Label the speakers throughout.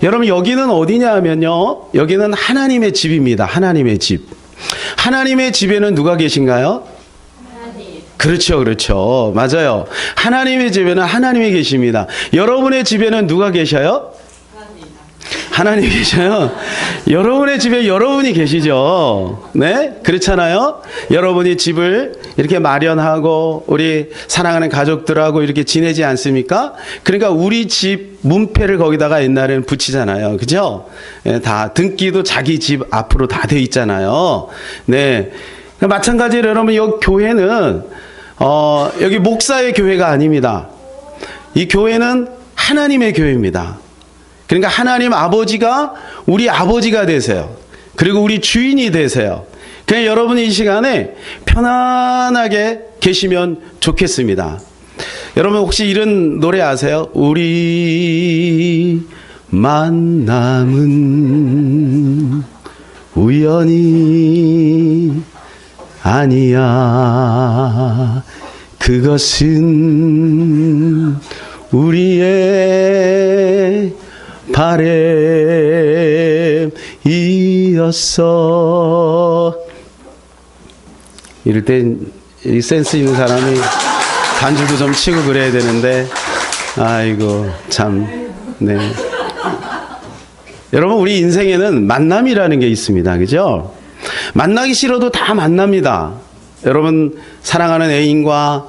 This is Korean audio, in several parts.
Speaker 1: 여러분 여기는 어디냐 하면요, 여기는 하나님의 집입니다. 하나님의 집. 하나님의 집에는 누가 계신가요? 하나님. 그렇죠, 그렇죠. 맞아요. 하나님의 집에는 하나님이 계십니다. 여러분의 집에는 누가 계셔요? 하나님 계셔요. 여러분의 집에 여러분이 계시죠. 네? 그렇잖아요. 여러분이 집을 이렇게 마련하고 우리 사랑하는 가족들하고 이렇게 지내지 않습니까? 그러니까 우리 집 문패를 거기다가 옛날에는 붙이잖아요. 그죠? 네, 다 등기도 자기 집 앞으로 다 돼 있잖아요. 네. 마찬가지로 여러분 여기 교회는 여기 목사의 교회가 아닙니다. 이 교회는 하나님의 교회입니다. 그러니까 하나님 아버지가 우리 아버지가 되세요. 그리고 우리 주인이 되세요. 그냥 여러분이 이 시간에 편안하게 계시면 좋겠습니다. 여러분 혹시 이런 노래 아세요? 우리 만남은 우연이 아니야. 그것은 우리의 바램이었어. 이럴 때 이 센스 있는 사람이 반주도 좀 치고 그래야 되는데, 아이고 참. 네. 여러분 우리 인생에는 만남이라는 게 있습니다. 그죠? 만나기 싫어도 다 만납니다. 여러분 사랑하는 애인과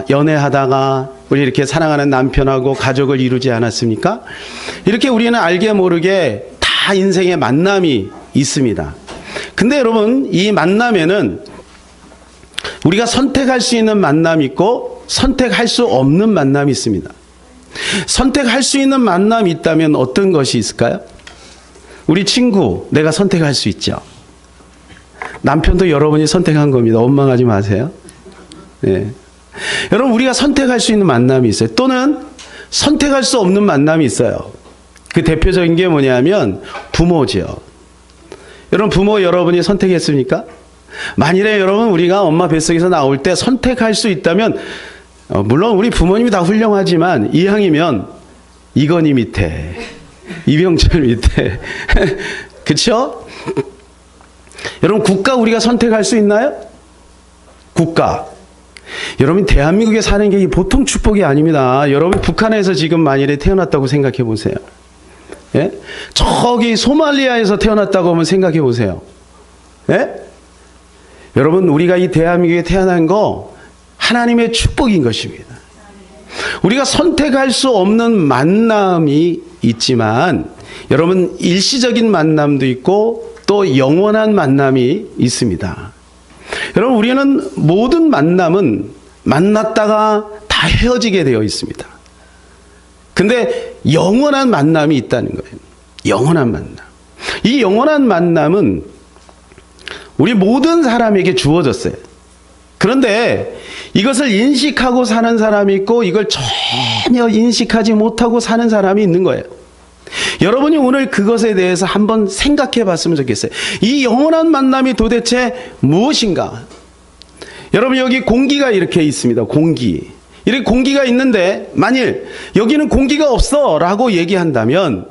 Speaker 1: 연애하다가 우리 이렇게 사랑하는 남편하고 가족을 이루지 않았습니까? 이렇게 우리는 알게 모르게 다 인생에 만남이 있습니다. 근데 여러분 이 만남에는 우리가 선택할 수 있는 만남이 있고 선택할 수 없는 만남이 있습니다. 선택할 수 있는 만남이 있다면 어떤 것이 있을까요? 우리 친구 내가 선택할 수 있죠. 남편도 여러분이 선택한 겁니다. 원망하지 마세요. 네. 여러분 우리가 선택할 수 있는 만남이 있어요. 또는 선택할 수 없는 만남이 있어요. 그 대표적인 게 뭐냐면 부모죠. 여러분 부모 여러분이 선택했습니까? 만일에 여러분 우리가 엄마 뱃속에서 나올 때 선택할 수 있다면 물론 우리 부모님이 다 훌륭하지만 이왕이면 이건희 밑에 이병철 밑에 그렇죠? 여러분 국가 우리가 선택할 수 있나요? 국가. 여러분 대한민국에 사는 게 보통 축복이 아닙니다. 여러분 북한에서 지금 만일에 태어났다고 생각해 보세요. 예? 저기 소말리아에서 태어났다고 하면 생각해 보세요. 예? 여러분 우리가 이 대한민국에 태어난 거 하나님의 축복인 것입니다. 우리가 선택할 수 없는 만남이 있지만 여러분 일시적인 만남도 있고 또 영원한 만남이 있습니다. 여러분 우리는 모든 만남은 만났다가 다 헤어지게 되어 있습니다. 근데 영원한 만남이 있다는 거예요. 영원한 만남. 이 영원한 만남은 우리 모든 사람에게 주어졌어요. 그런데 이것을 인식하고 사는 사람이 있고 이걸 전혀 인식하지 못하고 사는 사람이 있는 거예요. 여러분이 오늘 그것에 대해서 한번 생각해 봤으면 좋겠어요. 이 영원한 만남이 도대체 무엇인가? 여러분 여기 공기가 이렇게 있습니다. 공기. 이렇게 공기가 있는데 만일 여기는 공기가 없어 라고 얘기한다면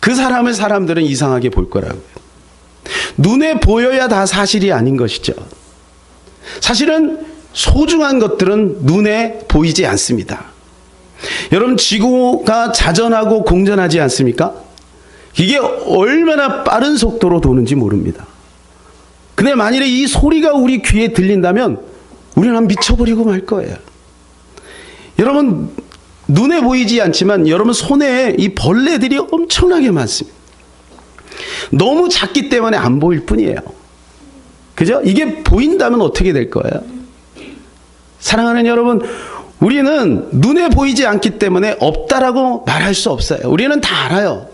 Speaker 1: 그 사람을 사람들은 이상하게 볼 거라고요. 눈에 보여야 다 사실이 아닌 것이죠. 사실은 소중한 것들은 눈에 보이지 않습니다. 여러분 지구가 자전하고 공전하지 않습니까? 이게 얼마나 빠른 속도로 도는지 모릅니다. 근데 만일에 이 소리가 우리 귀에 들린다면 우리는 미쳐버리고 말 거예요. 여러분 눈에 보이지 않지만 여러분 손에 이 벌레들이 엄청나게 많습니다. 너무 작기 때문에 안 보일 뿐이에요. 그죠? 이게 보인다면 어떻게 될 거예요? 사랑하는 여러분, 우리는 눈에 보이지 않기 때문에 없다라고 말할 수 없어요. 우리는 다 알아요.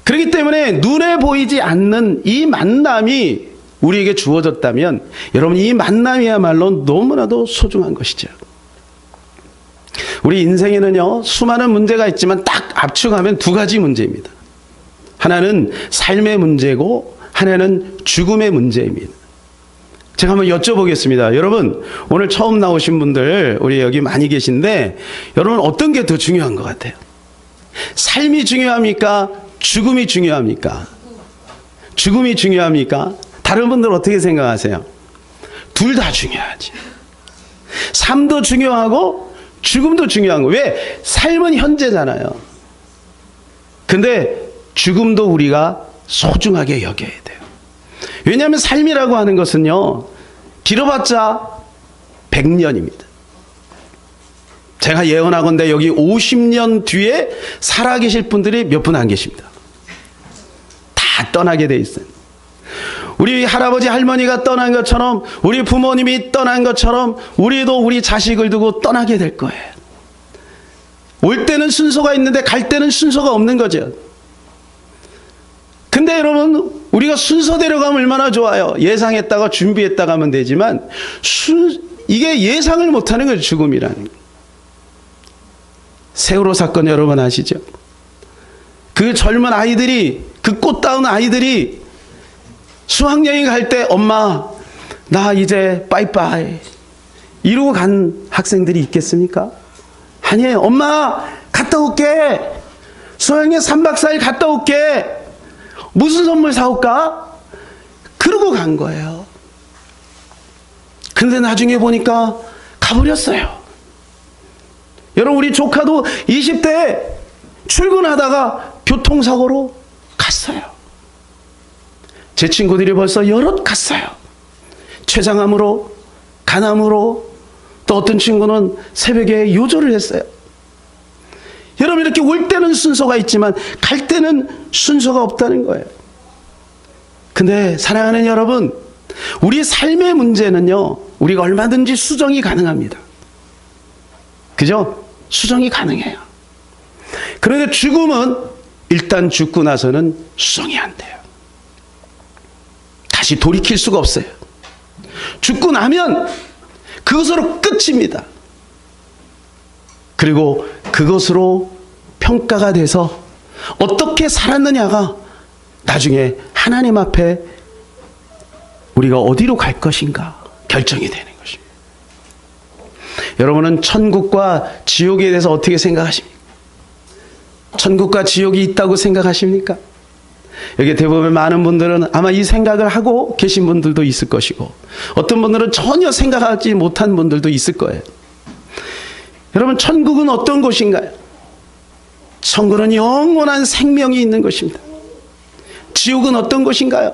Speaker 1: 그렇기 때문에 눈에 보이지 않는 이 만남이 우리에게 주어졌다면 여러분 이 만남이야말로 너무나도 소중한 것이죠. 우리 인생에는요 수많은 문제가 있지만 딱 압축하면 두 가지 문제입니다. 하나는 삶의 문제고 하나는 죽음의 문제입니다. 제가 한번 여쭤보겠습니다. 여러분 오늘 처음 나오신 분들 우리 여기 많이 계신데 여러분 어떤 게 더 중요한 것 같아요? 삶이 중요합니까? 죽음이 중요합니까? 죽음이 중요합니까? 다른 분들 어떻게 생각하세요? 둘 다 중요하지. 삶도 중요하고 죽음도 중요한 거. 왜? 삶은 현재잖아요. 근데 죽음도 우리가 소중하게 여겨야 돼요. 왜냐하면 삶이라고 하는 것은요, 길어봤자 100년입니다. 제가 예언하건대 여기 50년 뒤에 살아계실 분들이 몇 분 안 계십니다. 다 떠나게 돼 있어요. 우리 할아버지 할머니가 떠난 것처럼, 우리 부모님이 떠난 것처럼 우리도 우리 자식을 두고 떠나게 될 거예요. 올 때는 순서가 있는데 갈 때는 순서가 없는 거죠. 근데 여러분, 우리가 순서대로 가면 얼마나 좋아요. 예상했다가 준비했다가 하면 되지만 이게 예상을 못하는 거예요. 죽음이라는 거. 세월호 사건 여러분 아시죠? 그 젊은 아이들이, 그 꽃다운 아이들이 수학여행 갈 때 엄마 나 이제 빠이빠이 이러고 간 학생들이 있겠습니까? 아니에요. 엄마 갔다 올게. 수학여행 3박 4일 갔다 올게. 무슨 선물 사올까? 그러고 간 거예요. 근데 나중에 보니까 가버렸어요. 여러분, 우리 조카도 20대 출근하다가 교통사고로 갔어요. 제 친구들이 벌써 여럿 갔어요. 췌장암으로, 간암으로, 또 어떤 친구는 새벽에 요조를 했어요. 여러분, 이렇게 올 때는 순서가 있지만 갈 때는 순서가 없다는 거예요. 근데 사랑하는 여러분, 우리 삶의 문제는요, 우리가 얼마든지 수정이 가능합니다. 그죠? 수정이 가능해요. 그런데 죽음은 일단 죽고 나서는 수정이 안 돼요. 다시 돌이킬 수가 없어요. 죽고 나면 그것으로 끝입니다. 그리고 그것으로 평가가 돼서 어떻게 살았느냐가 나중에 하나님 앞에 우리가 어디로 갈 것인가 결정이 되는 것입니다. 여러분은 천국과 지옥에 대해서 어떻게 생각하십니까? 천국과 지옥이 있다고 생각하십니까? 여기 대부분 많은 분들은 아마 이 생각을 하고 계신 분들도 있을 것이고, 어떤 분들은 전혀 생각하지 못한 분들도 있을 거예요. 여러분, 천국은 어떤 곳인가요? 천국은 영원한 생명이 있는 곳입니다. 지옥은 어떤 곳인가요?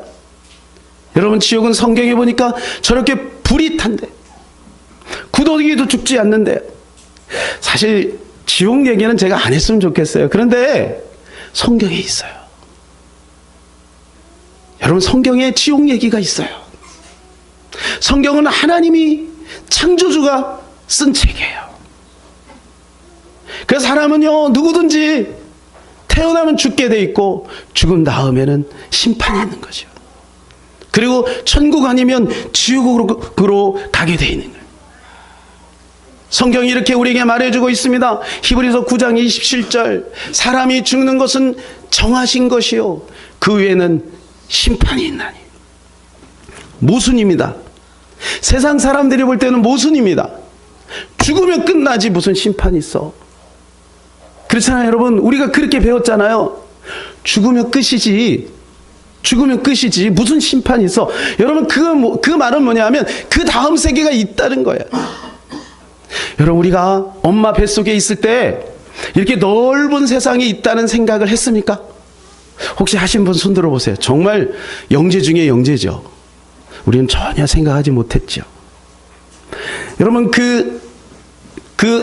Speaker 1: 여러분, 지옥은 성경에 보니까 저렇게 불이 탄대. 구더기도 죽지 않는데. 사실 지옥 얘기는 제가 안 했으면 좋겠어요. 그런데 성경에 있어요. 여러분, 성경에 지옥 얘기가 있어요. 성경은 하나님이, 창조주가 쓴 책이에요. 그래서 사람은요, 누구든지 태어나면 죽게 돼 있고 죽은 다음에는 심판이 있는 거죠. 그리고 천국 아니면 지옥으로 가게 돼 있는 거예요. 성경이 이렇게 우리에게 말해주고 있습니다. 히브리서 9장 27절, 사람이 죽는 것은 정하신 것이요 그 외에는 심판이 있나니. 모순입니다. 세상 사람들이 볼 때는 모순입니다. 죽으면 끝나지 무슨 심판이 있어. 그렇잖아요, 여러분. 우리가 그렇게 배웠잖아요. 죽으면 끝이지. 죽으면 끝이지. 무슨 심판이 있어. 여러분, 그 말은 뭐냐면 그 다음 세계가 있다는 거예요. 여러분, 우리가 엄마 뱃속에 있을 때 이렇게 넓은 세상이 있다는 생각을 했습니까? 혹시 하신 분 손 들어보세요. 정말 영재 중에 영재죠. 우리는 전혀 생각하지 못했죠. 여러분, 그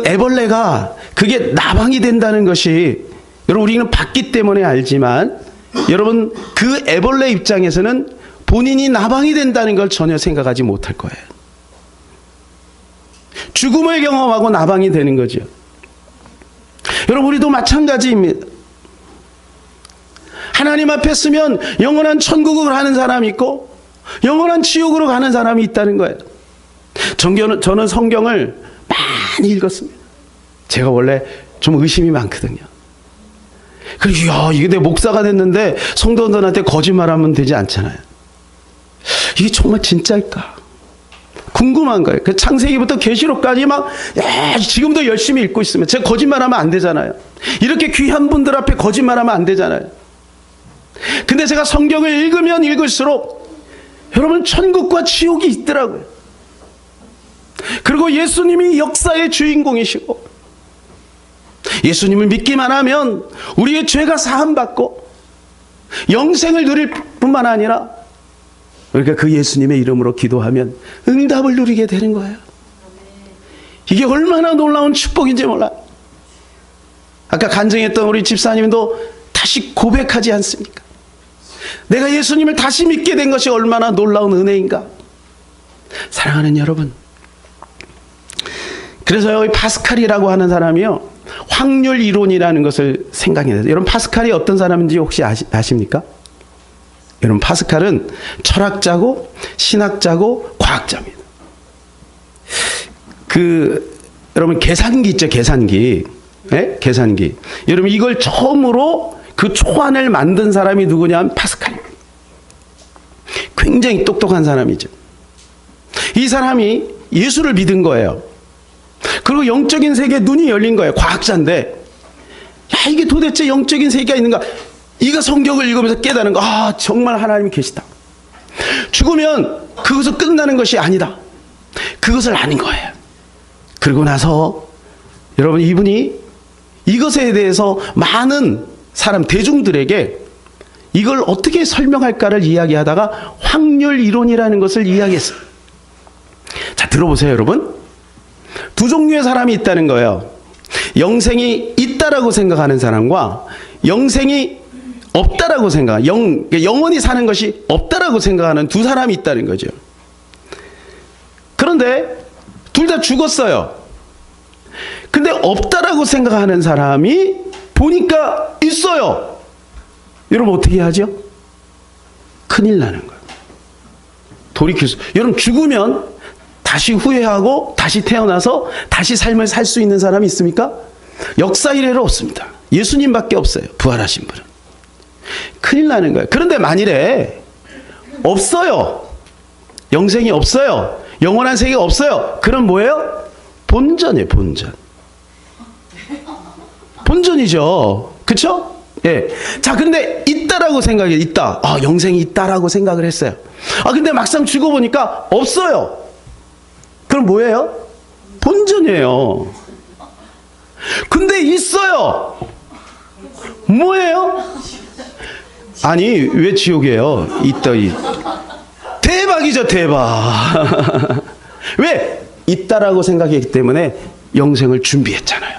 Speaker 1: 애벌레가 그게 나방이 된다는 것이, 여러분, 우리는 봤기 때문에 알지만, 여러분, 그 애벌레 입장에서는 본인이 나방이 된다는 걸 전혀 생각하지 못할 거예요. 죽음을 경험하고 나방이 되는 거죠. 여러분, 우리도 마찬가지입니다. 하나님 앞에 서면 영원한 천국을 가는 사람이 있고 영원한 지옥으로 가는 사람이 있다는 거예요. 저는 성경을 많이 읽었습니다. 제가 원래 좀 의심이 많거든요. 그래서 야, 이게 내 목사가 됐는데 성도들한테 거짓말하면 되지 않잖아요. 이게 정말 진짜일까? 궁금한 거예요. 그 창세기부터 계시록까지 막 지금도 열심히 읽고 있으면 제가 거짓말하면 안 되잖아요. 이렇게 귀한 분들 앞에 거짓말하면 안 되잖아요. 근데 제가 성경을 읽으면 읽을수록 여러분 천국과 지옥이 있더라고요. 그리고 예수님이 역사의 주인공이시고 예수님을 믿기만 하면 우리의 죄가 사함받고 영생을 누릴 뿐만 아니라 그러니까 그 예수님의 이름으로 기도하면 응답을 누리게 되는 거예요. 이게 얼마나 놀라운 축복인지 몰라요. 아까 간증했던 우리 집사님도 다시 고백하지 않습니까? 내가 예수님을 다시 믿게 된 것이 얼마나 놀라운 은혜인가. 사랑하는 여러분, 그래서 이 파스칼이라고 하는 사람이요, 확률 이론이라는 것을 생각해야 돼요. 여러분 파스칼이 어떤 사람인지 혹시 아십니까? 여러분 파스칼은 철학자고 신학자고 과학자입니다. 여러분 계산기 있죠, 계산기. 네? 계산기. 여러분 이걸 처음으로 그 초안을 만든 사람이 누구냐면 파스칼입니다. 굉장히 똑똑한 사람이죠. 이 사람이 예수를 믿은 거예요. 그리고 영적인 세계에 눈이 열린 거예요. 과학자인데 야, 이게 도대체 영적인 세계가 있는가. 이거 성경을 읽으면서 깨달은 거. 아, 정말 하나님이 계시다. 죽으면 그것을 끝나는 것이 아니다. 그것을 아는 거예요. 그리고 나서 여러분 이분이 이것에 대해서 많은 사람 대중들에게 이걸 어떻게 설명할까를 이야기하다가 확률 이론이라는 것을 이야기했어요. 자, 들어보세요 여러분. 두 종류의 사람이 있다는 거예요. 영생이 있다라고 생각하는 사람과 영생이 없다라고 영원히 사는 것이 없다라고 생각하는 두 사람이 있다는 거죠. 그런데 둘 다 죽었어요. 근데 없다라고 생각하는 사람이 보니까 있어요. 여러분 어떻게 하죠? 큰일 나는 거예요. 돌이킬 수. 여러분 죽으면 다시 후회하고 다시 태어나서 다시 삶을 살 수 있는 사람이 있습니까? 역사 이래로 없습니다. 예수님밖에 없어요. 부활하신 분은. 큰일 나는 거예요. 그런데 만일에 없어요. 영생이 없어요. 영원한 세계가 없어요. 그럼 뭐예요? 본전이에요. 본전. 본전이죠. 그쵸? 예. 자, 근데 있다라고 생각해. 있다. 아, 영생이 있다라고 생각을 했어요. 아, 근데 막상 죽어보니까 없어요. 그럼 뭐예요? 본전이에요. 근데 있어요. 뭐예요? 아니, 왜 지옥이에요? 있다. 대박이죠, 대박. 왜? 있다라고 생각했기 때문에 영생을 준비했잖아요.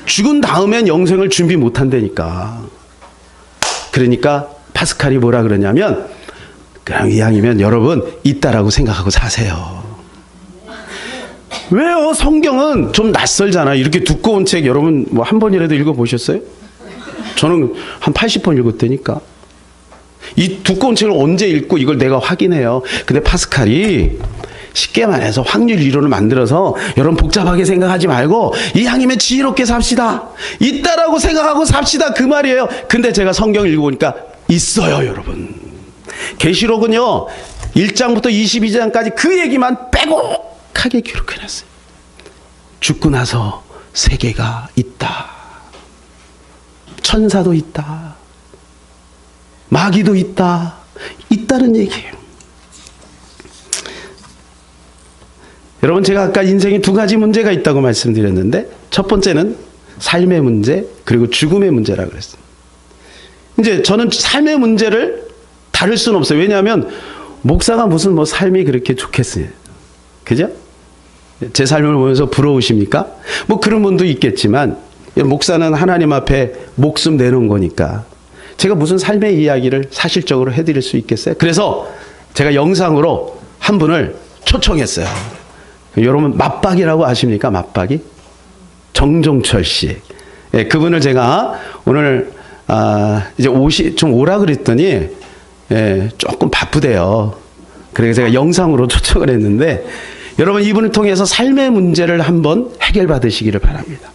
Speaker 1: 죽은 다음엔 영생을 준비 못한다니까. 그러니까 파스칼이 뭐라 그러냐면, 그럼 이왕이면 여러분 있다라고 생각하고 사세요. 왜요? 성경은 좀 낯설잖아요. 이렇게 두꺼운 책 여러분 뭐 한 번이라도 읽어보셨어요? 저는 한 80번 읽었다니까. 이 두꺼운 책을 언제 읽고 이걸 내가 확인해요. 근데 파스칼이 쉽게 말해서 확률 이론을 만들어서 여러분 복잡하게 생각하지 말고 이왕이면 지혜롭게 삽시다. 있다라고 생각하고 삽시다. 그 말이에요. 근데 제가 성경을 읽어보니까 있어요, 여러분. 계시록은요 1장부터 22장까지 그 얘기만 빼곡하게 기록해놨어요. 죽고 나서 세계가 있다. 천사도 있다. 마귀도 있다. 있다는 얘기예요. 여러분 제가 아까 인생에 두 가지 문제가 있다고 말씀드렸는데 첫 번째는 삶의 문제 그리고 죽음의 문제라고 그랬어요. 이제 저는 삶의 문제를 다룰 수는 없어요. 왜냐하면 목사가 무슨 뭐 삶이 그렇게 좋겠어요. 그죠? 제 삶을 보면서 부러우십니까? 뭐 그런 분도 있겠지만 목사는 하나님 앞에 목숨 내놓은 거니까 제가 무슨 삶의 이야기를 사실적으로 해드릴 수 있겠어요? 그래서 제가 영상으로 한 분을 초청했어요. 여러분 맞박이라고 아십니까? 맞박이? 정종철 씨. 예, 그분을 제가 오늘 이제 좀 오라 그랬더니 예, 조금 바쁘대요. 그래서 제가 영상으로 초청을 했는데 여러분 이분을 통해서 삶의 문제를 한번 해결받으시기를 바랍니다.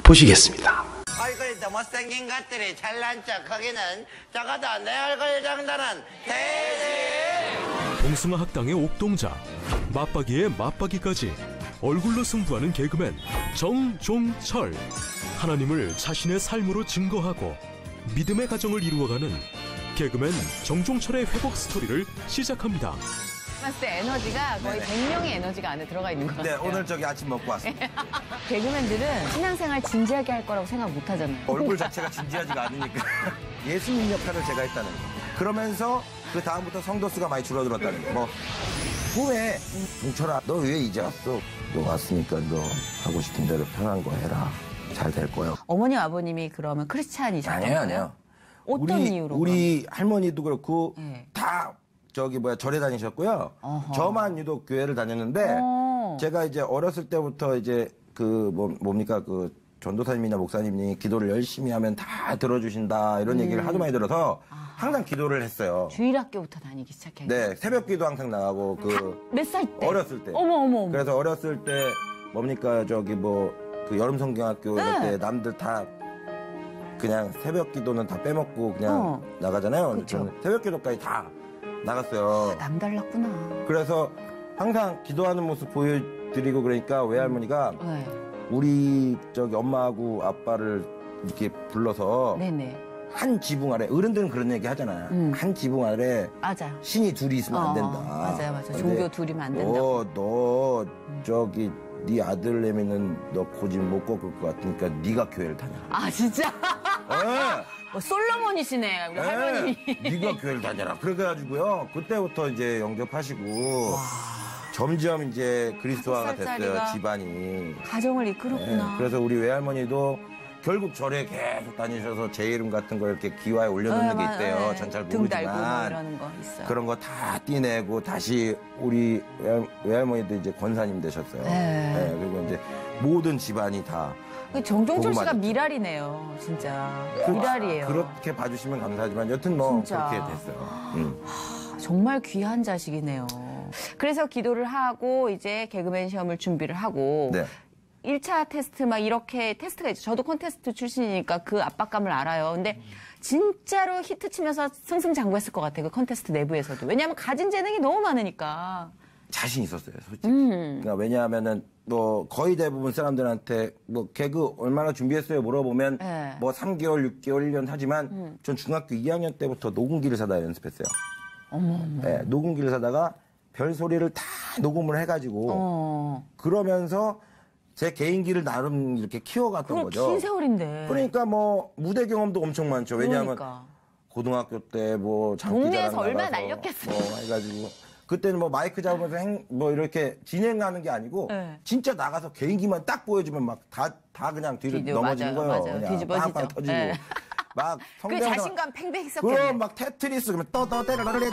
Speaker 1: 보시겠습니다.
Speaker 2: 얼굴도 못생긴 것들이 잘난 척하기는 적어도 내 얼굴 정도는 되지.
Speaker 3: 봉숭아 학당의 옥동자, 맞박이의 맞박이까지 얼굴로 승부하는 개그맨 정종철. 하나님을 자신의 삶으로 증거하고 믿음의 가정을 이루어가는 개그맨 정종철의 회복 스토리를 시작합니다.
Speaker 4: 봤을 때 에너지가 거의 100명의 에너지가 안에 들어가 있는 것
Speaker 5: 네,
Speaker 4: 같아요.
Speaker 5: 오늘 저기 아침 먹고 왔습니다.
Speaker 4: 개그맨들은 신앙생활 진지하게 할 거라고 생각 못 하잖아요.
Speaker 5: 얼굴 자체가 진지하지가 않으니까. 예수님 역할을 제가 했다는 거. 그러면서 그 다음부터 성도 수가 많이 줄어들었다는 거. 뭐 꿈에 종철아, 너 왜 이제 왔어? 너 왔으니까 너 하고 싶은 대로 편한 거 해라. 잘 될 거야.
Speaker 4: 어머니 아버님이 그러면 크리스찬이셨나요?
Speaker 5: 아니에요.
Speaker 4: 어떤 이유로?
Speaker 5: 우리 할머니도 그렇고
Speaker 4: 네.
Speaker 5: 다 절에 다니셨고요.
Speaker 4: 어허.
Speaker 5: 저만 유독 교회를 다녔는데 제가 이제 어렸을 때부터 이제 뭡니까 그 전도사님이나 목사님이 기도를 열심히 하면 다 들어주신다 이런 얘기를 하도 많이 들어서 항상 기도를 했어요.
Speaker 4: 주일학교부터 다니기 시작했어요.
Speaker 5: 네, 새벽 기도 항상 나가고
Speaker 4: 몇 살 때?
Speaker 5: 어렸을 때.
Speaker 4: 어머.
Speaker 5: 그래서 어렸을 때 뭡니까 그 여름 성경학교 이럴 때 남들 다 그냥 새벽 기도는 다 빼먹고 그냥 나가잖아요.
Speaker 4: 그쵸.
Speaker 5: 저는 새벽 기도까지 다 나갔어요.
Speaker 4: 남달랐구나.
Speaker 5: 그래서 항상 기도하는 모습 보여드리고 그러니까 외할머니가
Speaker 4: 네.
Speaker 5: 우리 엄마하고 아빠를 이렇게 불러서
Speaker 4: 네네.
Speaker 5: 한 지붕 아래 어른들은 그런 얘기 하잖아요. 한 지붕 아래
Speaker 4: 맞아요.
Speaker 5: 신이 둘이 있으면 안 된다.
Speaker 4: 맞아요.
Speaker 5: 근데
Speaker 4: 종교 둘이면 안 된다고.
Speaker 5: 너 네 아들내미는 너 고집 못 꺾을 것 같으니까 네가 교회를 다녀라.
Speaker 4: 아 진짜?
Speaker 5: 네.
Speaker 4: 솔로몬이시네 우리 할머니.
Speaker 5: 네가 교회를 다녀라. 그래가지고요. 그때부터 이제 영접하시고 점점 이제 그리스도화가
Speaker 4: 5살짜리가
Speaker 5: 됐어요. 집안이.
Speaker 4: 가정을 이끌었구나.
Speaker 5: 네, 그래서 우리 외할머니도 결국 절에 계속 다니셔서 제 이름 같은 거 이렇게 기와에 올려놓는 게 있대요. 전 잘
Speaker 4: 등 달고 뭐
Speaker 5: 모르지만
Speaker 4: 이러는 거 있어요.
Speaker 5: 그런 거 다 띠내고 다시 우리 외할머니도 이제 권사님 되셨어요.
Speaker 4: 네.
Speaker 5: 그리고 이제 모든 집안이 다
Speaker 4: 정종철 씨가
Speaker 5: 복음화
Speaker 4: 미랄이네요, 진짜. 미랄이에요.
Speaker 5: 그렇게 봐주시면 감사하지만 여튼 뭐
Speaker 4: 진짜.
Speaker 5: 그렇게 됐어요.
Speaker 4: 정말 귀한 자식이네요. 그래서 기도를 하고 이제 개그맨 시험을 준비를 하고
Speaker 5: 네.
Speaker 4: 1차 테스트 막 이렇게 테스트가 있죠. 저도 콘테스트 출신이니까 그 압박감을 알아요. 근데 진짜로 히트 치면서 승승장구했을 것 같아요. 그 콘테스트 내부에서도. 왜냐하면 가진 재능이 너무 많으니까.
Speaker 5: 자신 있었어요, 솔직히. 그러니까 왜냐하면은 뭐 거의 대부분 사람들한테 뭐 개그 얼마나 준비했어요 물어보면
Speaker 4: 네.
Speaker 5: 뭐 3개월, 6개월, 1년 하지만 전 중학교 2학년 때부터 녹음기를 사다 연습했어요. 네, 녹음기를 사다가 별 소리를 다 녹음을 해가지고 그러면서 제 개인기를 나름 이렇게 키워갔던
Speaker 4: 그럼
Speaker 5: 거죠.
Speaker 4: 긴 세월인데.
Speaker 5: 그러니까 뭐 무대 경험도 엄청 많죠. 왜냐하면
Speaker 4: 그러니까.
Speaker 5: 고등학교 때 뭐 장기자랑
Speaker 4: 동네에서 얼마나
Speaker 5: 나가서
Speaker 4: 날렸겠어요.
Speaker 5: 뭐 해가지고 그때는 뭐 마이크 잡으면서 뭐 이렇게 진행하는 게 아니고
Speaker 4: 네.
Speaker 5: 진짜 나가서 개인기만 딱 보여주면 막 다 그냥 뒤로 넘어지는 거예요.
Speaker 4: 맞아요.
Speaker 5: 그냥
Speaker 4: 뒤집어지죠.
Speaker 5: 빵빵 터지고
Speaker 4: 네.
Speaker 5: 막
Speaker 4: 그
Speaker 5: 성대모사
Speaker 4: 자신감 팽팽했었겠네.
Speaker 5: 그럼 막 테트리스 그러면 떠떠떼르르르르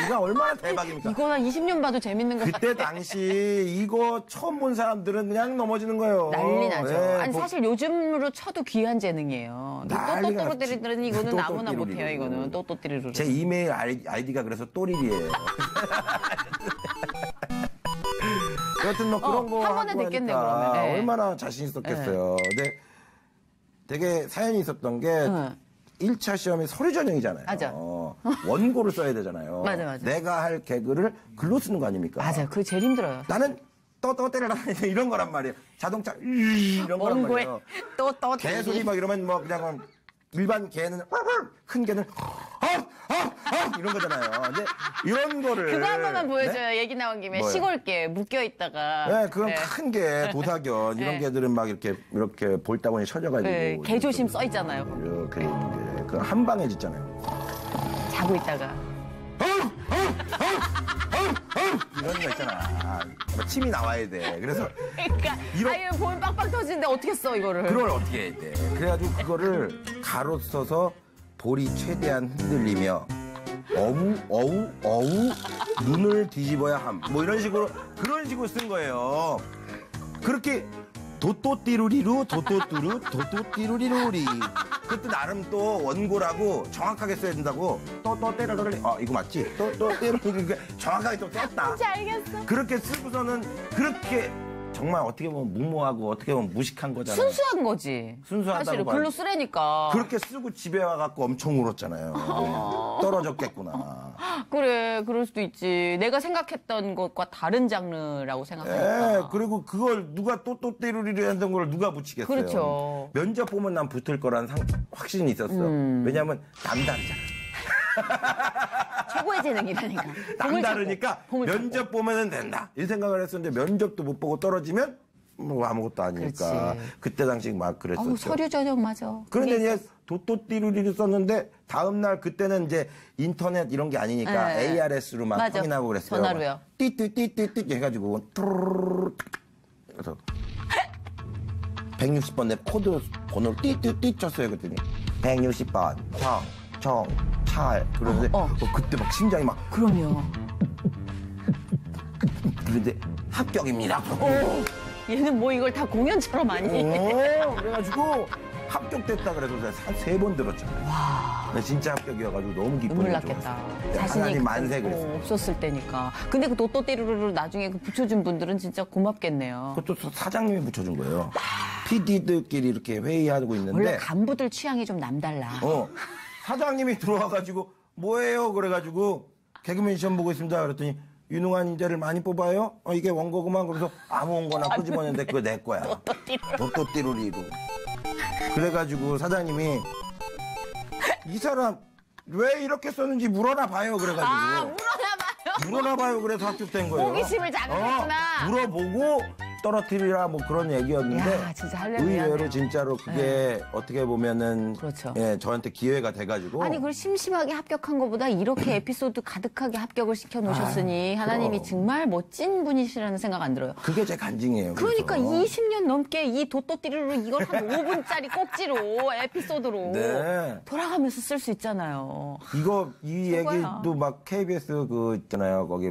Speaker 5: 이거 얼마나 대박입니까?
Speaker 4: 이거 한 20년 봐도 재밌는 거
Speaker 5: 그때
Speaker 4: 같아요.
Speaker 5: 당시 이거 처음 본 사람들은 그냥 넘어지는 거예요.
Speaker 4: 난리 나죠.
Speaker 5: 예,
Speaker 4: 아니
Speaker 5: 뭐
Speaker 4: 사실 요즘으로 쳐도 귀한 재능이에요.
Speaker 5: 난리가
Speaker 4: 또또또로 때리더니 이거는
Speaker 5: 또또
Speaker 4: 아무나
Speaker 5: 띠루리루.
Speaker 4: 못해요. 이거는 또또띠리루.
Speaker 5: 제 이메일 아이디가 그래서 또리리예요. 여튼 뭐 그런 거
Speaker 4: 한 번에
Speaker 5: 하고
Speaker 4: 됐겠네,
Speaker 5: 하니까
Speaker 4: 그러면. 네.
Speaker 5: 얼마나 자신 있었겠어요. 근데 되게 사연이 있었던 게 1차 시험이 서류 전형이잖아요.
Speaker 4: 맞아.
Speaker 5: 원고를 써야 되잖아요.
Speaker 4: 맞아.
Speaker 5: 내가 할 개그를 글로 쓰는 거 아닙니까?
Speaker 4: 맞아요. 그게 제일 힘들어요.
Speaker 5: 나는 떠떠때려라 이런 거란 말이에요. 자동차 이런 거란
Speaker 4: 원고에
Speaker 5: 말이에요.
Speaker 4: 또
Speaker 5: 개소리 막 이러면 뭐 그냥 일반 개는 큰 개는 이런 거잖아요. 근데 이런 거를
Speaker 4: 그거 한 번만 보여줘요.
Speaker 5: 네?
Speaker 4: 얘기 나온 김에
Speaker 5: 뭐요?
Speaker 4: 시골개 묶여 있다가.
Speaker 5: 네, 그런 큰 개, 도사견 이런
Speaker 4: 네.
Speaker 5: 개들은 막 이렇게 볼따구니 쳐져가지고
Speaker 4: 네, 개조심 써 있잖아요.
Speaker 5: 이렇게 있는데 그 한 방에 짖잖아요.
Speaker 4: 자고 있다가.
Speaker 5: 이런 거 있잖아. 뭐 침이 나와야 돼. 그래서
Speaker 4: 그러니까
Speaker 5: 이런-
Speaker 4: 아유 볼 빡빡 터지는데 어떻게 써 이거를?
Speaker 5: 그걸 어떻게 해야 돼? 그래가지고 그거를 가로 써서 볼이 최대한 흔들리며 어우 눈을 뒤집어야 함. 뭐 이런 식으로 그런 식으로 쓴 거예요. 그렇게 도또띠루리루 도또뚜루 도또띠루리루리. 그것도 나름 또 원고라고 정확하게 써야 된다고 또또때려리. 이거 맞지? 또또때려리. 정확하게 또 썼다.
Speaker 4: 뭔지 알겠어.
Speaker 5: 그렇게 쓰고서는 그렇게 정말 어떻게 보면 무모하고 어떻게 보면 무식한 거잖아요.
Speaker 4: 순수한 거지.
Speaker 5: 순수하다고
Speaker 4: 사실은
Speaker 5: 봐요.
Speaker 4: 글로 쓰라니까.
Speaker 5: 그렇게 쓰고 집에 와갖고 엄청 울었잖아요. 떨어졌겠구나.
Speaker 4: 그래, 그럴 수도 있지. 내가 생각했던 것과 다른 장르라고 생각하니까.
Speaker 5: 예, 그리고 그걸 누가 또또띠루리루 했던 걸 누가 붙이겠어요.
Speaker 4: 그렇죠.
Speaker 5: 면접 보면 난 붙을 거란 확신이 있었어. 왜냐하면 남다르잖아.
Speaker 4: 최고의 재능이라니까.
Speaker 5: 남다르니까
Speaker 4: 보물 찾고.
Speaker 5: 면접 보면은 된다. 이 생각을 했었는데 면접도 못 보고 떨어지면 뭐 아무것도 아니니까.
Speaker 4: 그렇지.
Speaker 5: 그때 당시 막 그랬었죠.
Speaker 4: 어우, 서류 전형 맞아.
Speaker 5: 그런데
Speaker 4: 그게
Speaker 5: 이제 도또띠루리를 썼는데 다음날 그때는 이제 인터넷 이런 게 아니니까
Speaker 4: 네.
Speaker 5: ARS로 막
Speaker 4: 맞아.
Speaker 5: 확인하고 그랬어요.
Speaker 4: 전화로요.
Speaker 5: 띠띠띠띠띠 해가지고 뚜루루루 그래서 160번 내 코드 번호를 띠띠띠 쳤어요. 그랬더니 160번 정찰 그러는데 그때 막 심장이 막
Speaker 4: 그럼요.
Speaker 5: 그런데 합격입니다.
Speaker 4: 얘는 뭐 이걸 다 공연처럼 아니.
Speaker 5: 그래가지고 합격됐다 그래서 내가 한 3번 들었잖아요. 와. 진짜 합격이어가지고 너무 기분이
Speaker 4: 눈물 났겠다.
Speaker 5: 자신이 하나님 만세 그랬어요.
Speaker 4: 없었을 때니까. 근데 그 도또띠루루를 나중에 그 붙여준 분들은 진짜 고맙겠네요.
Speaker 5: 그것도 사장님이 붙여준 거예요. PD들끼리 이렇게 회의하고
Speaker 4: 원래
Speaker 5: 있는데
Speaker 4: 간부들 취향이 좀 남달라.
Speaker 5: 사장님이 들어와가지고 뭐예요? 그래가지고 개그맨 시험 보고 있습니다. 그랬더니 유능한 인재를 많이 뽑아요? 이게 원고구만. 그래서 아무 원고나 끄집어냈는데 그거 내 거야. 도또띠루리로. 그래가지고 사장님이 이 사람 왜 이렇게 썼는지 물어나 봐요. 그래가지고. 물어나 봐요. 그래서 합격된 거예요.
Speaker 4: 호기심을 자극했구나.
Speaker 5: 물어보고 떨어뜨리라 뭐 그런 얘기였는데
Speaker 4: 야, 진짜 하려면
Speaker 5: 의외로
Speaker 4: 미안해요.
Speaker 5: 진짜로 그게 어떻게 보면은
Speaker 4: 그렇죠.
Speaker 5: 예, 저한테 기회가 돼가지고
Speaker 4: 아니, 그걸 심심하게 합격한 것보다 이렇게 에피소드 가득하게 합격을 시켜 놓으셨으니 하나님이
Speaker 5: 그럼.
Speaker 4: 정말 멋진 분이시라는 생각 안 들어요.
Speaker 5: 그게 제 간증이에요.
Speaker 4: 그러니까
Speaker 5: 그래서.
Speaker 4: 20년 넘게 이 도또띠루로 이걸 한 5분짜리 꼭지로 에피소드로
Speaker 5: 네.
Speaker 4: 돌아가면서 쓸 수 있잖아요.
Speaker 5: 이
Speaker 4: 최고야.
Speaker 5: 얘기도 막 KBS 그 있잖아요. 거기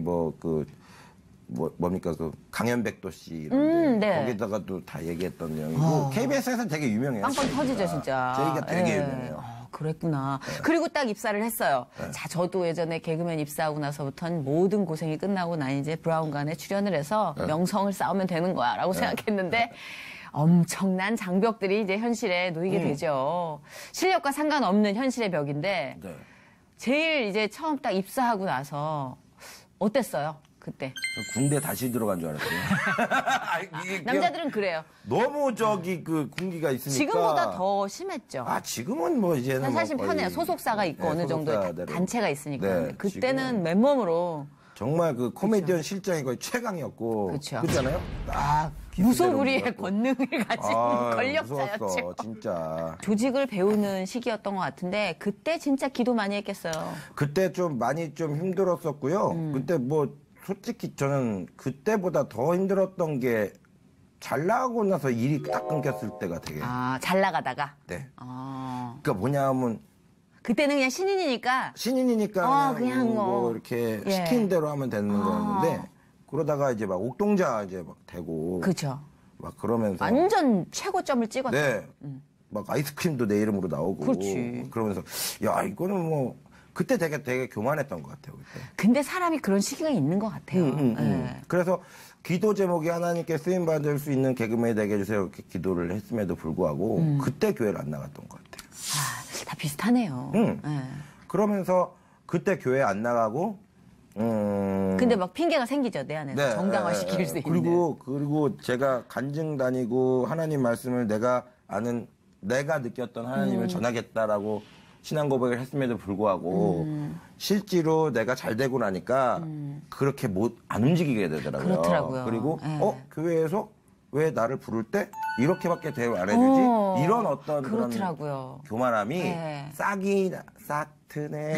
Speaker 5: 뭡니까 그 강현백도 씨 이런
Speaker 4: 네.
Speaker 5: 거기다가 또 다 얘기했던 내용이고 KBS에서 되게 유명해요.
Speaker 4: 빵빵 터지죠, 진짜.
Speaker 5: 제 얘기가 되게
Speaker 4: 예.
Speaker 5: 유명해요.
Speaker 4: 그랬구나. 그리고 딱 입사를 했어요. 자, 저도 예전에 개그맨 입사하고 나서부터는 모든 고생이 끝나고 난 이제 브라운관에 출연을 해서 명성을 쌓으면 되는 거야 라고 생각했는데 엄청난 장벽들이 이제 현실에 놓이게 되죠. 실력과 상관없는 현실의 벽인데
Speaker 5: 네.
Speaker 4: 제일 이제 처음 딱 입사하고 나서 어땠어요? 그때.
Speaker 5: 저 군대 다시 들어간 줄 알았어요. 이게
Speaker 4: 남자들은 그래요.
Speaker 5: 너무 그 군기가 있으니까.
Speaker 4: 지금보다 더 심했죠.
Speaker 5: 지금은 뭐 이제는
Speaker 4: 사실
Speaker 5: 뭐 거의-
Speaker 4: 편해요. 소속사가 있고
Speaker 5: 네,
Speaker 4: 어느 정도
Speaker 5: 소속사대로.
Speaker 4: 단체가 있으니까.
Speaker 5: 네,
Speaker 4: 그때는
Speaker 5: 지금은
Speaker 4: 맨몸으로
Speaker 5: 정말 그 코미디언 실장이 거의 최강이었고.
Speaker 4: 그쵸.
Speaker 5: 그렇잖아요?
Speaker 4: 무소불위의 권능을 가진 권력자였죠.
Speaker 5: 무서웠어, 진짜.
Speaker 4: 조직을 배우는 시기였던 것 같은데 그때 진짜 기도 많이 했겠어요.
Speaker 5: 그때 좀 많이 좀 힘들었었고요. 그때 뭐 솔직히 저는 그때보다 더 힘들었던 게 잘 나가고 나서 일이 딱 끊겼을 때가 되게.
Speaker 4: 잘 나가다가.
Speaker 5: 네.
Speaker 4: 아.
Speaker 5: 그러니까 뭐냐면
Speaker 4: 그때는 그냥 신인이니까.
Speaker 5: 신인이니까
Speaker 4: 그냥 뭐.
Speaker 5: 이렇게
Speaker 4: 예.
Speaker 5: 시킨 대로 하면 되는 거였는데 그러다가 이제 막 옥동자 이제 막 되고
Speaker 4: 그죠.
Speaker 5: 막 그러면서
Speaker 4: 완전 최고점을 찍었죠.
Speaker 5: 네. 막 아이스크림도 내 이름으로 나오고
Speaker 4: 그렇지.
Speaker 5: 그러면서 야, 이거는 뭐 그때 되게 교만했던 것 같아요, 그때.
Speaker 4: 근데 사람이 그런 시기가 있는 것 같아요. 예.
Speaker 5: 그래서 기도 제목이 하나님께 쓰임 받을 수 있는 개그맨이 되게 해주세요 이렇게 기도를 했음에도 불구하고 그때 교회를 안 나갔던 것 같아요.
Speaker 4: 다 비슷하네요. 예.
Speaker 5: 그러면서 그때 교회 안 나가고
Speaker 4: 근데 막 핑계가 생기죠, 내 안에서. 정당화시킬 수 있는.
Speaker 5: 그리고 제가 간증 다니고 하나님 말씀을 내가 느꼈던 하나님을 전하겠다라고 신앙 고백을 했음에도 불구하고 실제로 내가 잘 되고 나니까 그렇게 안 움직이게 되더라고요.
Speaker 4: 그렇더라고요.
Speaker 5: 그리고
Speaker 4: 예.
Speaker 5: 교회에서 왜 나를 부를 때 이렇게밖에 대우 안 해주지? 이런 어떤
Speaker 4: 그렇더라고요.
Speaker 5: 그런 교만함이
Speaker 4: 예.
Speaker 5: 싹 트네.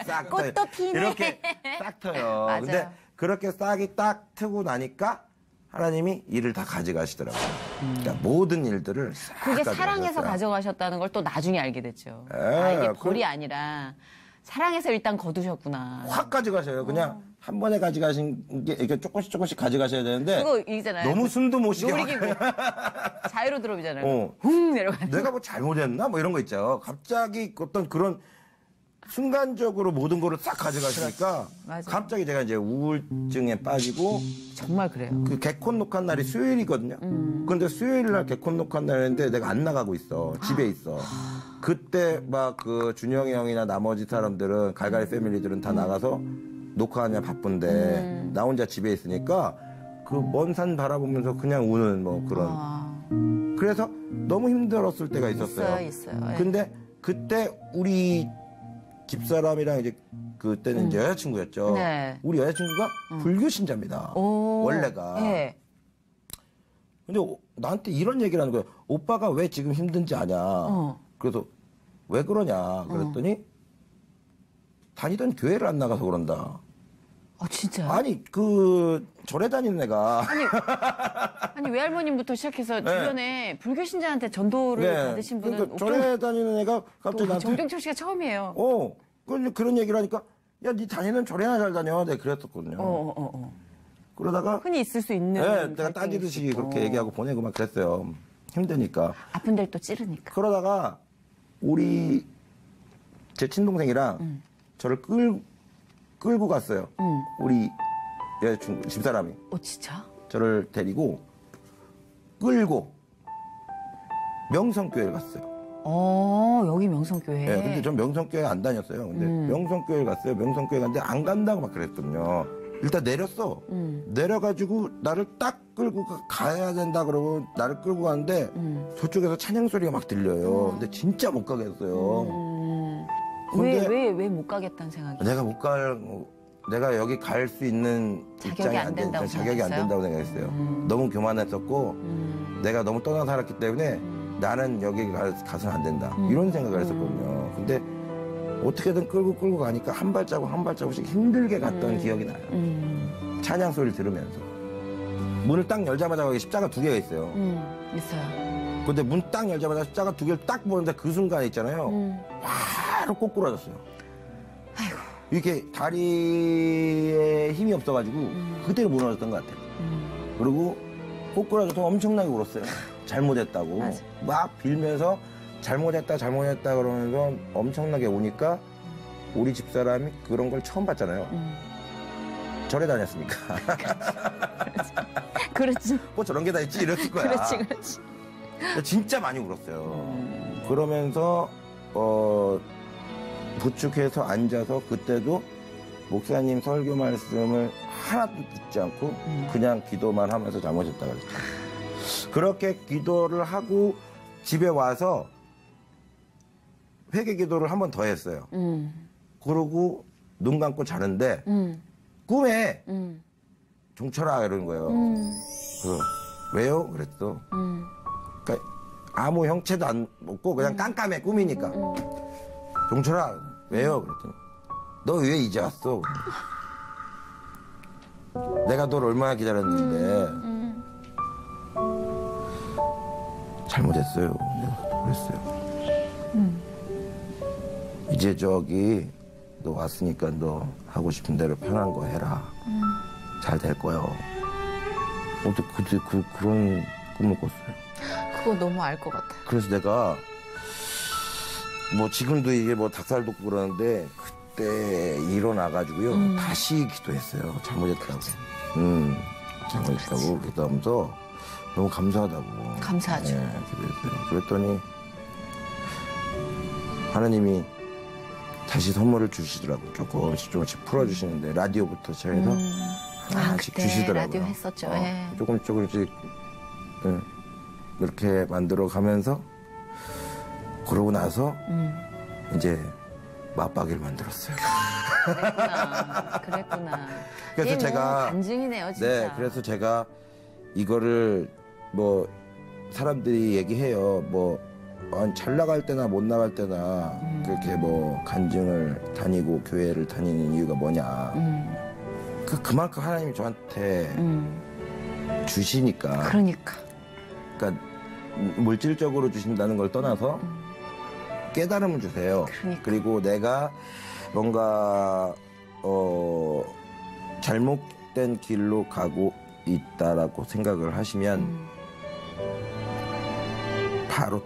Speaker 5: 싹
Speaker 4: 꽃도
Speaker 5: 터요.
Speaker 4: 피네.
Speaker 5: 이렇게 싹 터요.
Speaker 4: 맞아요.
Speaker 5: 근데 그렇게 싹이 딱 트고 나니까 하나님이 일을 다 가져가시더라고요. 그러니까 모든 일들을 싹
Speaker 4: 그게 사랑해서
Speaker 5: 가져가셨어요.
Speaker 4: 가져가셨다는 걸 또 나중에 알게 됐죠.
Speaker 5: 예,
Speaker 4: 이게 벌이 아니라 사랑해서 일단 거두셨구나.
Speaker 5: 확 가져가셔요. 그냥 한 번에 가져가신 게 이렇게 조금씩 가져가셔야 되는데
Speaker 4: 그거 이잖아요.
Speaker 5: 너무 숨도 못 쉬게
Speaker 4: 놀이기구. 자유로 드롭이잖아요.
Speaker 5: 어.
Speaker 4: 훅 내려가는.
Speaker 5: 내가 뭐 잘못했나? 뭐 이런 거 있죠. 갑자기 어떤 그런 순간적으로 모든 거를 싹 가져가시니까
Speaker 4: 맞아요.
Speaker 5: 갑자기 제가 이제 우울증에 빠지고
Speaker 4: 정말 그래요.
Speaker 5: 그 개콘 녹화한 날이 수요일이거든요. 그런데 수요일 날 개콘 녹화한 날인데 내가 안 나가고 있어. 집에 있어. 그때 막 그 준영이 형이나 나머지 사람들은 갈갈이 패밀리들은 다 나가서 녹화하냐 바쁜데 나 혼자 집에 있으니까 그 먼 산 바라보면서 그냥 우는 뭐 그런. 그래서 너무 힘들었을 때가 있었어요.
Speaker 4: 있어요. 예.
Speaker 5: 근데 그때 우리 집사람이랑 이제 그때는 이제 여자친구였죠.
Speaker 4: 네.
Speaker 5: 우리 여자친구가 불교 신자입니다.
Speaker 4: 오.
Speaker 5: 원래가.
Speaker 4: 예.
Speaker 5: 근데 나한테 이런 얘기를 하는 거예요. 오빠가 왜 지금 힘든지 아냐. 그래서 왜 그러냐. 그랬더니 다니던 교회를 안 나가서 그런다.
Speaker 4: 진짜요?
Speaker 5: 아니 그 절에 다니는 애가
Speaker 4: 아니 외할머님부터 시작해서 주변에 불교 신자한테 전도를
Speaker 5: 네.
Speaker 4: 받으신 분은
Speaker 5: 그러니까 절에 다니는 애가 갑자기 나한테
Speaker 4: 정종철 씨가 처음이에요.
Speaker 5: 그런 얘기를 하니까 야, 니 다니는 절에나 잘 다녀. 내가 그랬었거든요. 그러다가
Speaker 4: 흔히 있을 수 있는.
Speaker 5: 네, 내가 따지듯이 그렇게 얘기하고 보내고 막 그랬어요. 힘드니까.
Speaker 4: 아픈 데를 또 찌르니까.
Speaker 5: 그러다가 우리 제 친동생이랑 저를 끌고 갔어요. 우리 여자친구 집사람이
Speaker 4: 진짜?
Speaker 5: 저를 데리고 끌고 명성교회를 갔어요.
Speaker 4: 여기 명성교회.
Speaker 5: 네, 근데 전 명성교회 안 다녔어요. 근데 명성교회 갔어요. 명성교회 갔는데 안 간다고 막 그랬거든요. 일단 내렸어. 내려가지고 나를 딱 끌고 가야 된다 그러고 나를 끌고 가는데 저쪽에서 찬양 소리가 막 들려요. 근데 진짜 못 가겠어요. 근데
Speaker 4: 왜 못 가겠다는 생각이?
Speaker 5: 내가 여기 갈 수 있는
Speaker 4: 자격이
Speaker 5: 입장이
Speaker 4: 안 된다고
Speaker 5: 자격이 안
Speaker 4: 생각했어요?
Speaker 5: 된다고 생각했어요. 너무 교만했었고 내가 너무 떠나 살았기 때문에 나는 여기 가서는 안 된다. 이런 생각을 했었거든요. 근데 어떻게든 끌고 가니까 한 발자국 한 발자국씩 힘들게 갔던 기억이 나요. 찬양 소리를 들으면서. 문을 딱 열자마자 거기 십자가 2개가 있어요.
Speaker 4: 있어요.
Speaker 5: 근데 문 딱 열자마자 십자가 2개를 딱 보는데 그 순간에 있잖아요. 바로 꼬꾸라졌어요.
Speaker 4: 아이고.
Speaker 5: 이렇게 다리에 힘이 없어가지고 그대로 무너졌던 것 같아요. 그리고 꼬꾸라져서 엄청나게 울었어요. 잘못했다고.
Speaker 4: 맞아.
Speaker 5: 막 빌면서 잘못했다 그러면서 엄청나게 우니까 우리 집사람이 그런 걸 처음 봤잖아요. 절에 다녔으니까.
Speaker 4: 그렇지.
Speaker 5: 뭐 저런 게 다 있지 이랬을 거야.
Speaker 4: 그렇지.
Speaker 5: 진짜 많이 울었어요. 그러면서 부축해서 앉아서 그때도 목사님 설교 말씀을 하나도 듣지 않고 그냥 기도만 하면서 잘못했다 그랬죠. 그렇게 기도를 하고 집에 와서 회개 기도를 한 번 더 했어요. 그러고 눈 감고 자는데 꿈에 종철아 이러는 거예요. 그래서 왜요? 그랬어. 그러니까 아무 형체도 안 없고 그냥 깜깜해 꿈이니까. 종철아 왜요? 그랬더니 너 왜 이제 왔어? 내가 널 얼마나 기다렸는데 잘못했어요. 내가 그랬어요. 이제 저기 너 왔으니까 너 하고 싶은 대로 편한 거 해라. 잘 될 거야. 어떻게 그런 꿈을 꿨어요?
Speaker 4: 그거 너무 알 것 같아요.
Speaker 5: 그래서 내가 뭐 지금도 이게 뭐 닭살 돋고 그러는데 그때 일어나가지고요 다시 기도했어요. 잘못했다고. 잘못했다고 기도하면서 너무 감사하다고.
Speaker 4: 감사하죠.
Speaker 5: 네, 기도했어요. 그랬더니 하나님이 다시 선물을 주시더라고요. 조금씩 풀어주시는데 라디오부터 시작해서 하나씩
Speaker 4: 그때
Speaker 5: 주시더라고요.
Speaker 4: 라디오 했었죠. 예.
Speaker 5: 조금씩 이렇게 만들어 가면서 그러고 나서 이제 맞박이를 만들었어요.
Speaker 4: 그랬구나.
Speaker 5: 그래서
Speaker 4: 이게
Speaker 5: 제가
Speaker 4: 뭐 간증이네요, 진짜.
Speaker 5: 네, 그래서 제가 이거를 뭐 사람들이 얘기해요. 뭐 잘 나갈 때나 못 나갈 때나 그렇게 뭐 간증을 다니고 교회를 다니는 이유가 뭐냐. 그만큼 하나님이 저한테 주시니까.
Speaker 4: 그러니까.
Speaker 5: 그러니까 물질적으로 주신다는 걸 떠나서 깨달음을 주세요.
Speaker 4: 그러니까.
Speaker 5: 그리고 내가 뭔가 잘못된 길로 가고 있다라고 생각을 하시면 바로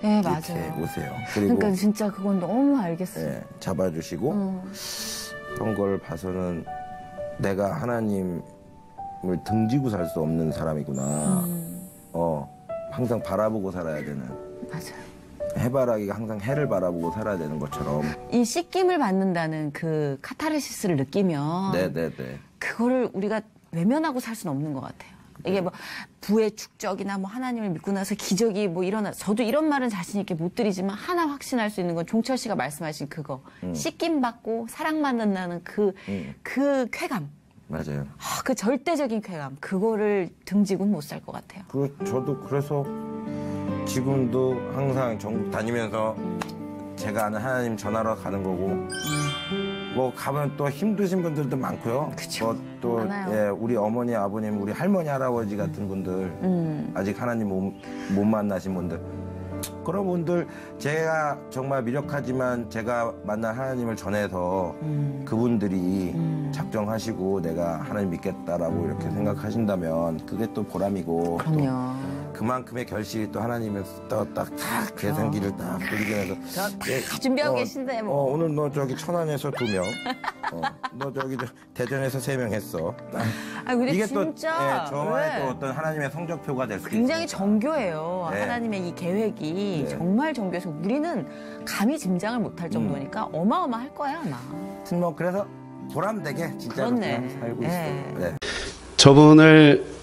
Speaker 4: 네,
Speaker 5: 이렇게
Speaker 4: 맞아요.
Speaker 5: 오세요. 그리고
Speaker 4: 그러니까 진짜 그건 너무 알겠어요.
Speaker 5: 예, 잡아주시고 그런 걸 봐서는 내가 하나님을 등지고 살 수 없는 사람이구나. 항상 바라보고 살아야 되는.
Speaker 4: 맞아요.
Speaker 5: 해바라기가 항상 해를 바라보고 살아야 되는 것처럼.
Speaker 4: 이 씻김을 받는다는 그 카타르시스를 느끼면
Speaker 5: 네네네.
Speaker 4: 그거를 우리가 외면하고 살 수는 없는 것 같아요. 이게 뭐 부의 축적이나 뭐 하나님을 믿고 나서 기적이 뭐 일어나, 저도 이런 말은 자신 있게 못 드리지만 하나 확신할 수 있는 건 종철 씨가 말씀하신 그거 씻김 받고 사랑받는다는 그 쾌감.
Speaker 5: 맞아요.
Speaker 4: 그 절대적인 쾌감, 그거를 등지고는 못 살 것 같아요.
Speaker 5: 저도 그래서 지금도 항상 전국 다니면서 제가 아는 하나님 전하러 가는 거고, 뭐 가면 또 힘드신 분들도 많고요.
Speaker 4: 그쵸.
Speaker 5: 또
Speaker 4: 많아요.
Speaker 5: 예, 우리 어머니, 아버님, 우리 할머니, 할아버지 같은 분들, 아직 하나님 못 만나신 분들, 그런 분들 제가 정말 미력하지만 제가 만난 하나님을 전해서 그분들이 작정하시고 내가 하나님 믿겠다라고 이렇게 생각하신다면 그게 또 보람이고,
Speaker 4: 그럼요.
Speaker 5: 또 그만큼의 결실이 또 하나님의 딱 계산기를 딱 돌리게 해서
Speaker 4: 다 준비하고 계신데 뭐.
Speaker 5: 오늘 너 저기 천안에서 2명, 너 저기 대전에서 3명 했어.
Speaker 4: 아 근데
Speaker 5: 이게
Speaker 4: 진짜
Speaker 5: 또 저만의
Speaker 4: 네.
Speaker 5: 또 어떤 하나님의 성적표가 될 수 있어요.
Speaker 4: 굉장히 정교해요.
Speaker 5: 네.
Speaker 4: 하나님의 이 계획이
Speaker 5: 네.
Speaker 4: 정말 정교해서 우리는 감히 짐작을 못할 정도니까 어마어마할 거야 아마.
Speaker 5: 뭐 그래서 보람되게 진짜로
Speaker 4: 그렇네.
Speaker 5: 그냥 살고
Speaker 4: 네.
Speaker 5: 있어요. 네.
Speaker 1: 저분을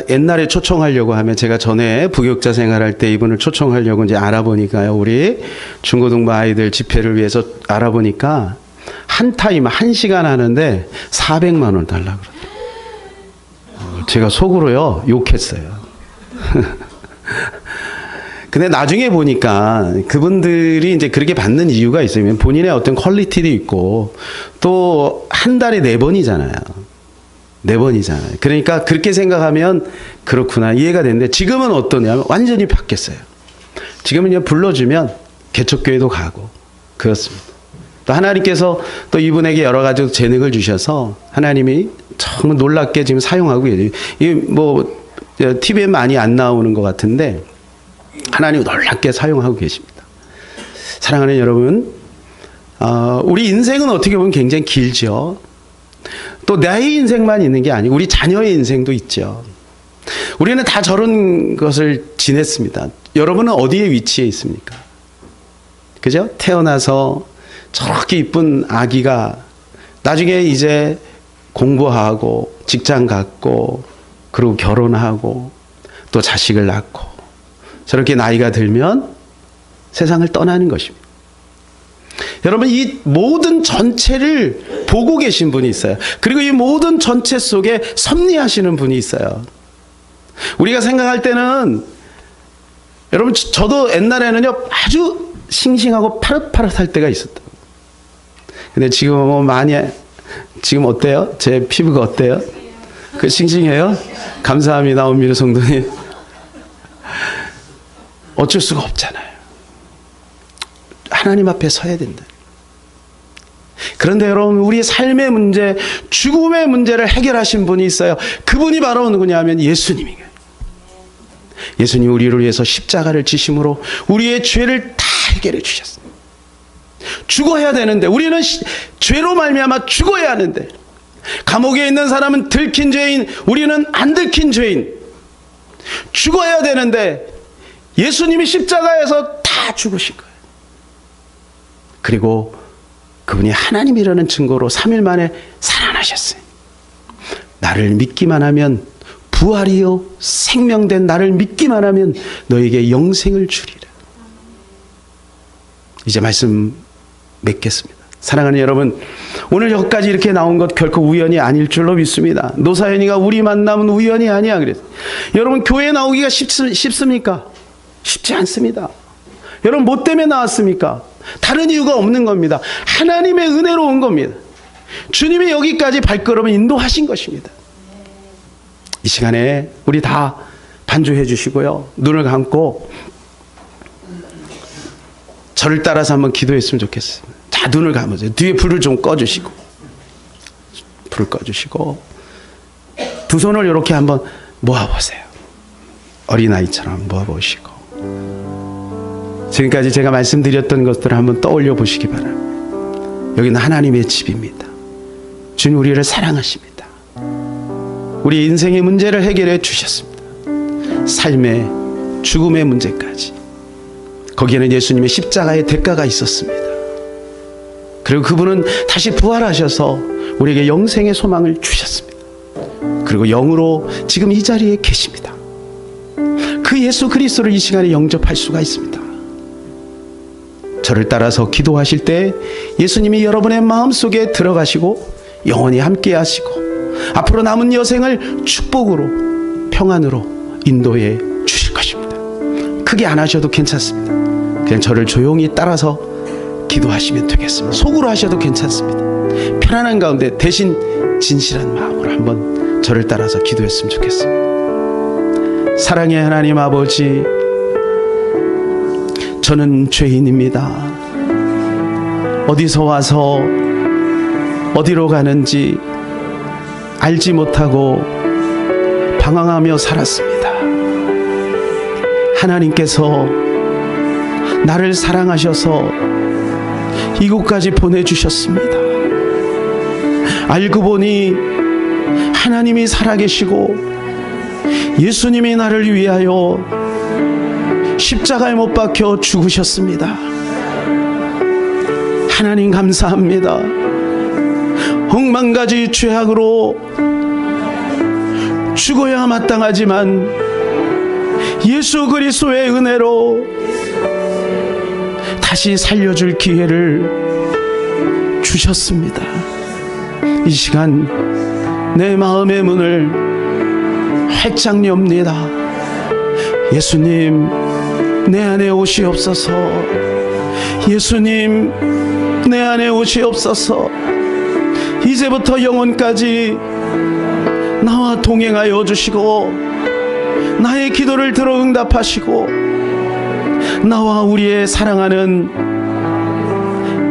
Speaker 1: 옛날에 초청하려고 하면 제가 전에 부교육자 생활할 때 이분을 초청하려고 이제 알아보니까요. 우리 중고등부 아이들 집회를 위해서 알아보니까 한 타임 1시간 하는데 400만 원 달라고 그러더라고요. 제가 속으로요 욕했어요. 근데 나중에 보니까 그분들이 이제 그렇게 받는 이유가 있어요. 본인의 어떤 퀄리티도 있고 또 한 달에 4번이잖아요. 4번이잖아요. 그러니까 그렇게 생각하면 그렇구나 이해가 되는데 지금은 어떠냐면 완전히 바뀌었어요. 지금은 그냥 불러주면 개척교회도 가고 그렇습니다. 또 하나님께서 또 이분에게 여러 가지 재능을 주셔서 하나님이 정말 놀랍게 지금 사용하고 계세요. 이게 뭐 TV에 많이 안 나오는 것 같은데 하나님이 놀랍게 사용하고 계십니다. 사랑하는 여러분, 우리 인생은 어떻게 보면 굉장히 길죠. 또 나의 인생만 있는 게 아니고 우리 자녀의 인생도 있죠. 우리는 다 저런 것을 지냈습니다. 여러분은 어디에 위치해 있습니까? 그죠? 태어나서 저렇게 이쁜 아기가 나중에 이제 공부하고 직장 갖고 그리고 결혼하고 또 자식을 낳고 저렇게 나이가 들면 세상을 떠나는 것입니다. 여러분 이 모든 전체를 보고 계신 분이 있어요. 그리고 이 모든 전체 속에 섭리하시는 분이 있어요. 우리가 생각할 때는 여러분 저도 옛날에는요 아주 싱싱하고 파릇파릇할 때가 있었다. 근데 지금은 뭐 많이 지금 어때요? 제 피부가 어때요? 그 싱싱해요? 감사합니다, 엄미르 성도님. 어쩔 수가 없잖아요. 하나님 앞에 서야 된다. 그런데 여러분 우리의 삶의 문제, 죽음의 문제를 해결하신 분이 있어요. 그분이 바로 누구냐면 예수님이에요. 예수님 우리를 위해서 십자가를 지심으로 우리의 죄를 다 해결해 주셨어요. 죽어야 되는데 우리는 죄로 말미암아 죽어야 하는데 감옥에 있는 사람은 들킨 죄인, 우리는 안 들킨 죄인. 죽어야 되는데 예수님이 십자가에서 다 죽으신 거예요. 그리고 그분이 하나님이라는 증거로 3일 만에 살아나셨어요. 나를 믿기만 하면 부활이요 생명된 나를 믿기만 하면 너에게 영생을 주리라. 이제 말씀 맺겠습니다. 사랑하는 여러분, 오늘 여기까지 이렇게 나온 것 결코 우연이 아닐 줄로 믿습니다. 노사연이가 우리 만남은 우연이 아니야 그랬어요. 여러분 교회 나오기가 쉽습니까? 쉽지 않습니다. 여러분 뭐 때문에 나왔습니까? 다른 이유가 없는 겁니다. 하나님의 은혜로 온 겁니다. 주님이 여기까지 발걸음을 인도하신 것입니다. 이 시간에 우리 다 반주해 주시고요. 눈을 감고 저를 따라서 한번 기도했으면 좋겠습니다. 자, 눈을 감으세요. 뒤에 불을 좀 꺼주시고 불을 꺼주시고 두 손을 이렇게 한번 모아보세요. 어린아이처럼 모아보시고 지금까지 제가 말씀드렸던 것들을 한번 떠올려 보시기 바랍니다. 여기는 하나님의 집입니다. 주님 우리를 사랑하십니다. 우리 인생의 문제를 해결해 주셨습니다. 삶의 죽음의 문제까지. 거기에는 예수님의 십자가의 대가가 있었습니다. 그리고 그분은 다시 부활하셔서 우리에게 영생의 소망을 주셨습니다. 그리고 영으로 지금 이 자리에 계십니다. 그 예수 그리스도를 이 시간에 영접할 수가 있습니다. 저를 따라서 기도하실 때 예수님이 여러분의 마음속에 들어가시고 영원히 함께 하시고 앞으로 남은 여생을 축복으로 평안으로 인도해 주실 것입니다. 크게 안 하셔도 괜찮습니다. 그냥 저를 조용히 따라서 기도하시면 되겠습니다. 속으로 하셔도 괜찮습니다. 편안한 가운데 대신 진실한 마음으로 한번 저를 따라서 기도했으면 좋겠습니다. 사랑의 하나님 아버지, 저는 죄인입니다. 어디서 와서 어디로 가는지 알지 못하고 방황하며 살았습니다. 하나님께서 나를 사랑하셔서 이곳까지 보내주셨습니다. 알고 보니 하나님이 살아계시고 예수님이 나를 위하여 십자가에 못 박혀 죽으셨습니다. 하나님 감사합니다. 억만가지 죄악으로 죽어야 마땅하지만 예수 그리스도의 은혜로 다시 살려줄 기회를 주셨습니다. 이 시간 내 마음의 문을 활짝 엽니다. 예수님 내 안에 오시옵소서. 예수님 내 안에 오시옵소서. 이제부터 영원까지 나와 동행하여 주시고 나의 기도를 들어 응답하시고 나와 우리의 사랑하는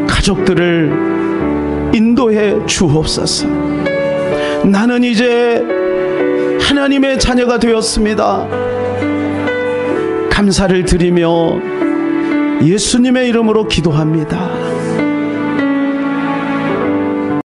Speaker 1: 가족들을 인도해 주옵소서. 나는 이제 하나님의 자녀가 되었습니다. 감사를 드리며 예수님의 이름으로 기도합니다.